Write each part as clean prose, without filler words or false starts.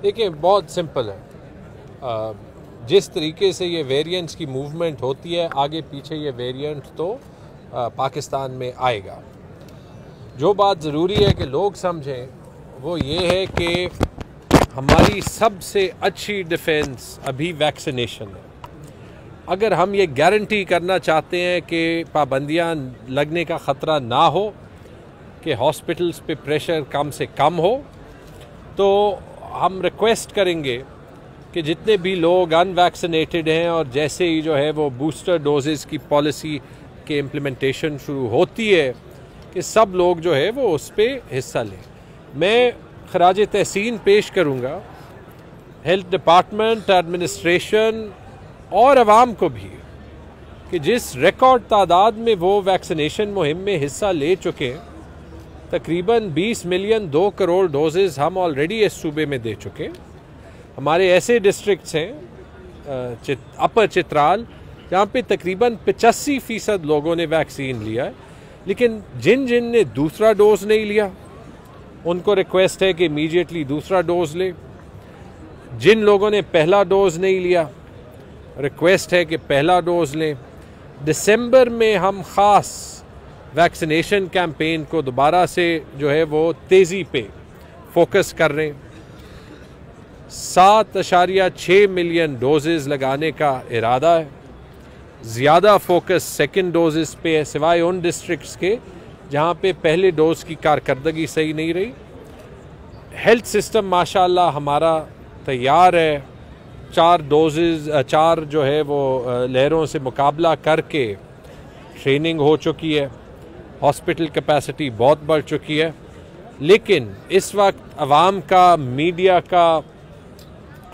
دیکھیں بہت سمپل ہے، جس طریقے سے یہ ویریئنٹس کی موومنٹ ہوتی ہے آگے پیچھے یہ ویریئنٹ تو پاکستان میں آئے گا۔ جو بات ضروری ہے کہ لوگ سمجھیں وہ یہ ہے کہ ہماری سب سے اچھی ڈیفنس ابھی ویکسینیشن ہے۔ اگر ہم یہ گارنٹی کرنا چاہتے ہیں کہ پابندیاں لگنے کا خطرہ نہ ہو، کہ ہاسپٹلز پہ پریشر کم سے کم ہو، تو ہم ریکویسٹ کریں گے کہ جتنے بھی لوگ ان ویکسینیٹڈ ہیں اور جیسے ہی جو ہے وہ بوسٹر ڈوزز کی پالیسی کے امپلیمنٹیشن شروع ہوتی ہے کہ سب لوگ جو ہے وہ اس پہ حصہ لیں۔ میں خراج تحسین پیش کروں گا ہیلتھ ڈپارٹمنٹ، ایڈمنسٹریشن اور عوام کو بھی کہ جس ریکارڈ تعداد میں وہ ویکسینیشن مہم میں حصہ لے چکے ہیں، تقریباً 20 ملین 2 کروڑ ڈوزز ہم آلریڈی اس صوبے میں دے چکے ہیں۔ ہمارے ایسے ڈسٹرکٹس ہیں اپر چترال جہاں پہ تقریباً 85% لوگوں نے ویکسین لیا ہے، لیکن جن نے دوسرا ڈوز نہیں لیا ان کو ریکویسٹ ہے کہ امیڈیٹلی دوسرا ڈوز لے۔ جن لوگوں نے پہلا ڈوز نہیں لیا ریکویسٹ ہے کہ پہلا ڈوز لیں۔ دسمبر میں ہم خاص ویکسینیشن کیمپین کو دوبارہ سے جو ہے وہ تیزی پہ فوکس کر رہے ہیں۔ 7.6 ملین ڈوزز لگانے کا ارادہ ہے۔ زیادہ فوکس سیکنڈ ڈوزز پہ ہے، سوائے ان ڈسٹرکٹس کے جہاں پہ پہلے ڈوز کی کارکردگی صحیح نہیں رہی۔ ہیلتھ سسٹم ماشاءاللہ ہمارا تیار ہے، 4 جو ہے وہ لہروں سے مقابلہ کر کے ٹریننگ ہو چکی ہے، ہاسپٹل کیپیسٹی بہت بڑھ چکی ہے، لیکن اس وقت عوام کا، میڈیا کا،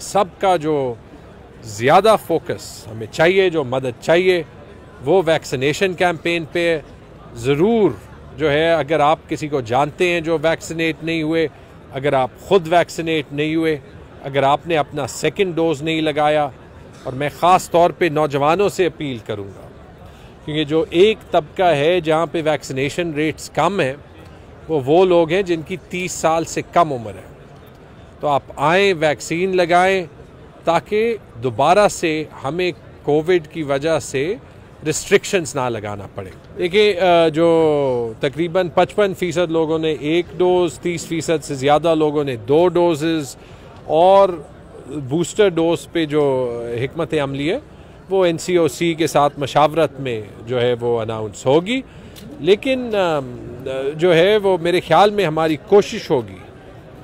سب کا جو زیادہ فوکس ہمیں چاہیے، جو مدد چاہیے وہ ویکسینیشن کیمپین پہ ہے۔ ضرور جو ہے اگر آپ کسی کو جانتے ہیں جو ویکسینیٹ نہیں ہوئے، اگر آپ خود ویکسینیٹ نہیں ہوئے، اگر آپ نے اپنا سیکنڈ ڈوز نہیں لگایا، اور میں خاص طور پہ نوجوانوں سے اپیل کروں گا کیونکہ جو ایک طبقہ ہے جہاں پہ ویکسینیشن ریٹس کم ہیں وہ لوگ ہیں جن کی 30 سال سے کم عمر ہے۔ تو آپ آئیں، ویکسین لگائیں تاکہ دوبارہ سے ہمیں کووڈ کی وجہ سے ریسٹرکشنز نہ لگانا پڑے۔ دیکھیں جو تقریباً 55% لوگوں نے 1 ڈوز، 30% سے زیادہ لوگوں نے 2 ڈوزز، اور بوسٹر ڈوز پہ جو حکمت عملی ہے وہ NCOC کے ساتھ مشاورت میں جو ہے وہ اناؤنس ہوگی، لیکن جو ہے وہ میرے خیال میں ہماری کوشش ہوگی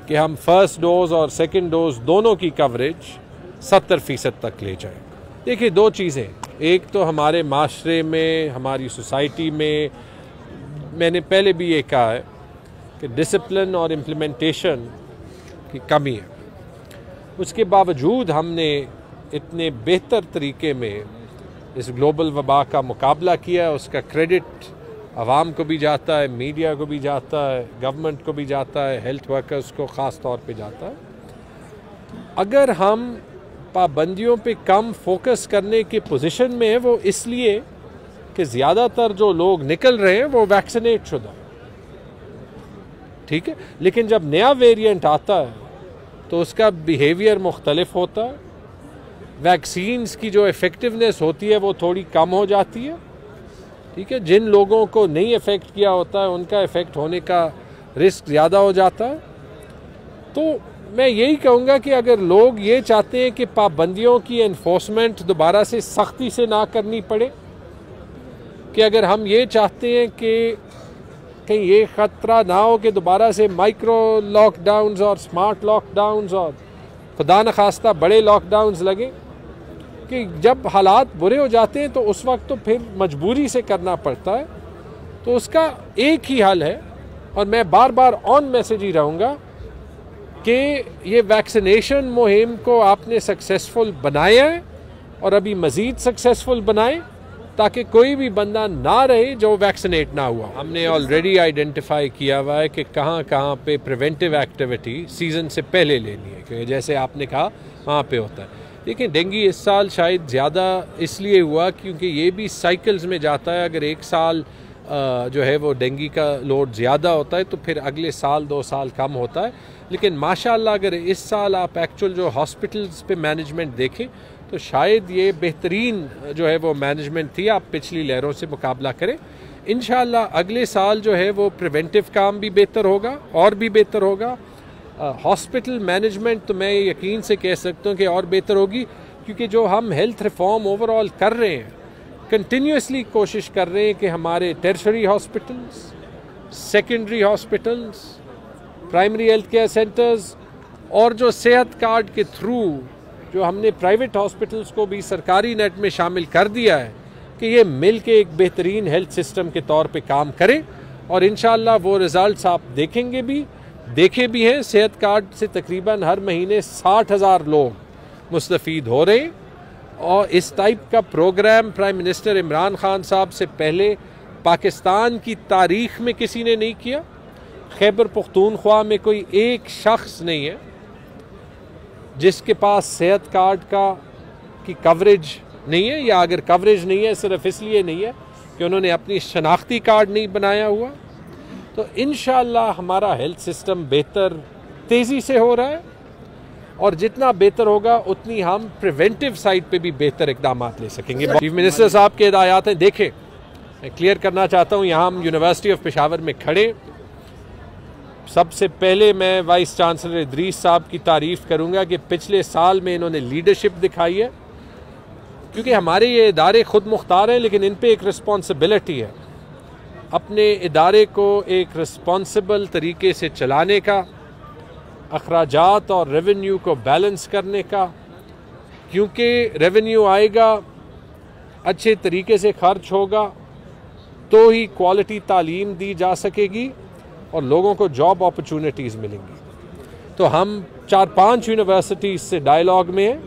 کہ ہم فرسٹ ڈوز اور سیکنڈ ڈوز دونوں کی کوریج 70% تک لے جائیں۔ دیکھیے 2 چیزیں، ایک تو ہمارے معاشرے میں، ہماری سوسائٹی میں نے پہلے بھی یہ کہا ہے کہ ڈسپلن اور امپلیمنٹیشن کی کمی ہے۔ اس کے باوجود ہم نے اتنے بہتر طریقے میں اس گلوبل وبا کا مقابلہ کیا ہے، اس کا کریڈٹ عوام کو بھی جاتا ہے، میڈیا کو بھی جاتا ہے، گورنمنٹ کو بھی جاتا ہے، ہیلتھ ورکرز کو خاص طور پہ جاتا ہے۔ اگر ہم پابندیوں پہ کم فوکس کرنے کی پوزیشن میں ہیں وہ اس لیے کہ زیادہ تر جو لوگ نکل رہے ہیں وہ ویکسینیٹ شدہ ہیں، ٹھیک ہے، لیکن جب نیا ویریئنٹ آتا ہے تو اس کا بیہیویئر مختلف ہوتا ہے، ویکسینز کی جو ایفیکٹونیس ہوتی ہے وہ تھوڑی کم ہو جاتی ہے، ٹھیک ہے، جن لوگوں کو نہیں افیکٹ کیا ہوتا ہے ان کا افیکٹ ہونے کا رسک زیادہ ہو جاتا ہے۔ تو میں یہی کہوں گا کہ اگر لوگ یہ چاہتے ہیں کہ پابندیوں کی انفورسمنٹ دوبارہ سے سختی سے نہ کرنی پڑے، کہ اگر ہم یہ چاہتے ہیں کہ کہیں یہ خطرہ نہ ہو کہ دوبارہ سے مائکرو لاک ڈاؤنز اور سمارٹ لاک ڈاؤنز اور خدا نخواستہ بڑے لاک ڈاؤنز لگیں، کہ جب حالات برے ہو جاتے ہیں تو اس وقت تو پھر مجبوری سے کرنا پڑتا ہے، تو اس کا ایک ہی حل ہے، اور میں بار بار آن میسج ہی رہوں گا کہ یہ ویکسینیشن مہم کو آپ نے سکسیسفل بنایا ہے اور ابھی مزید سکسیسفل بنائیں تاکہ کوئی بھی بندہ نہ رہے جو ویکسینیٹ نہ ہوا۔ ہم نے آلریڈی آئیڈینٹیفائی کیا ہوا ہے کہ کہاں کہاں پہ پریونٹیو ایکٹیویٹی سیزن سے پہلے لینی ہے، کیونکہ جیسے آپ نے کہا وہاں پہ ہوتا ہے۔ دیکھیں ڈینگی اس سال شاید زیادہ اس لیے ہوا کیونکہ یہ بھی سائیکلز میں جاتا ہے، اگر ایک سال جو ہے وہ ڈینگی کا لوڈ زیادہ ہوتا ہے تو پھر اگلے سال 2 سال کم ہوتا ہے. لیکن ماشاءاللہ اگر اس سال آپ ایکچوئل جو ہاسپٹلز پہ مینجمنٹ دیکھیں تو شاید یہ بہترین جو ہے وہ مینجمنٹ تھی. آپ پچھلی لہروں سے مقابلہ کریں. انشاءاللہ اگلے سال جو ہے وہ پریونٹیو کام بھی بہتر ہوگا اور بھی بہتر ہوگا. ہاسپٹل مینجمنٹ تو میں یقین سے کہہ سکتا ہوں کہ اور بہتر ہوگی, کیونکہ جو ہم ہیلتھ ریفارم اوور آل کر رہے ہیں, کنٹینیوسلی کوشش کر رہے ہیں کہ ہمارے ٹیرشری hospitals, secondary hospitals, primary health care centres اور جو صحت کارڈ کے تھرو جو ہم نے پرائیویٹ ہاسپٹلز کو بھی سرکاری نیٹ میں شامل کر دیا ہے کہ یہ مل کے ایک بہترین ہیلتھ سسٹم کے طور پہ کام کریں. اور انشاءاللہ وہ رزلٹس آپ دیکھیں گے بھی, دیکھے بھی ہیں. صحت کارڈ سے تقریباً ہر مہینے 60,000 لوگ مستفید ہو رہے ہیں. اور اس ٹائپ کا program prime minister Imran Khan صاحب سے پہلے پاکستان کی تاریخ میں کسی نے نہیں کیا. خیبر پختونخوا میں کوئی ایک شخص نہیں ہے جس کے پاس صحت کارڈ کی کوریج نہیں ہے, یا اگر کوریج نہیں ہے صرف اس لیے نہیں ہے کہ انہوں نے اپنی شناختی کارڈ نہیں بنایا ہوا. تو انشاءاللہ ہمارا ہیلتھ سسٹم بہتر تیزی سے ہو رہا ہے, اور جتنا بہتر ہوگا اتنی ہم پریونٹیو سائٹ پہ بھی بہتر اقدامات لے سکیں گے. چیف منسٹر صاحب کے ہدایات ہیں. دیکھیں, میں کلیئر کرنا چاہتا ہوں, یہاں ہم یونیورسٹی آف پشاور میں کھڑے, سب سے پہلے میں وائس چانسلر ادریس صاحب کی تعریف کروں گا کہ پچھلے سال میں انہوں نے لیڈرشپ دکھائی ہے. کیونکہ ہمارے یہ ادارے خود مختار ہیں, لیکن ان پہ ایک رسپانسبلٹی ہے اپنے ادارے کو ایک رسپانسبل طریقے سے چلانے کا, اخراجات اور ریونیو کو بیلنس کرنے کا. کیونکہ ریونیو آئے گا, اچھے طریقے سے خرچ ہوگا تو ہی کوالٹی تعلیم دی جا سکے گی اور لوگوں کو جاب اپرچونٹیز ملیں گی. تو ہم 4-5 یونیورسٹیز سے ڈائیلاگ میں ہیں,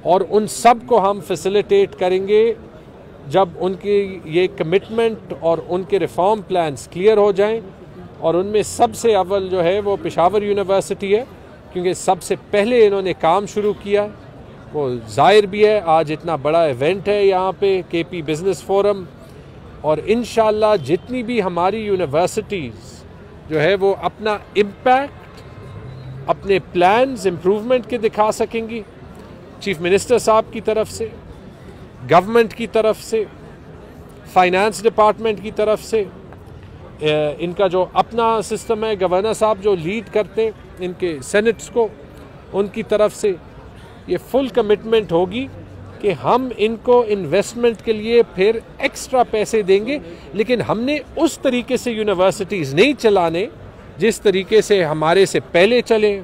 اور ان سب کو ہم فیسیلیٹیٹ کریں گے جب ان کی یہ کمٹمنٹ اور ان کے ریفارم پلانز کلیئر ہو جائیں. اور ان میں سب سے اول جو ہے وہ پشاور یونیورسٹی ہے, کیونکہ سب سے پہلے انہوں نے کام شروع کیا. وہ ظاہر بھی ہے, آج اتنا بڑا ایونٹ ہے یہاں پہ کے پی بزنس فورم, اور انشاءاللہ جتنی بھی ہماری یونیورسٹیز جو ہے وہ اپنا امپیکٹ, اپنے پلانز امپروومنٹ کے دکھا سکیں گی. چیف منسٹر صاحب کی طرف سے, گورنمنٹ کی طرف سے, فائنانس ڈپارٹمنٹ کی طرف سے, ان کا جو اپنا سسٹم ہے, گورنر صاحب جو لیڈ کرتے ان کے سینٹس کو, ان کی طرف سے یہ فل کمٹمنٹ ہوگی کہ ہم ان کو انویسٹمنٹ کے لیے پھر ایکسٹرا پیسے دیں گے. لیکن ہم نے اس طریقے سے یونیورسٹیز نہیں چلانے جس طریقے سے ہمارے سے پہلے چلے,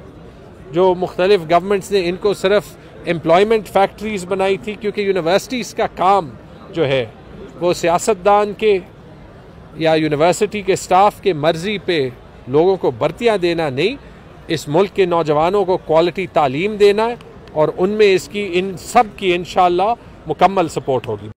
جو مختلف گورنمنٹس نے ان کو صرف امپلائمنٹ فیکٹریز بنائی تھی. کیونکہ یونیورسٹیز کا کام جو ہے وہ سیاستدان کے یا یونیورسٹی کے سٹاف کے مرضی پہ لوگوں کو بھرتیاں دینا نہیں, اس ملک کے نوجوانوں کو کوالٹی تعلیم دینا ہے, اور ان میں اس کی ان سب کی انشاءاللہ مکمل سپورٹ ہوگی.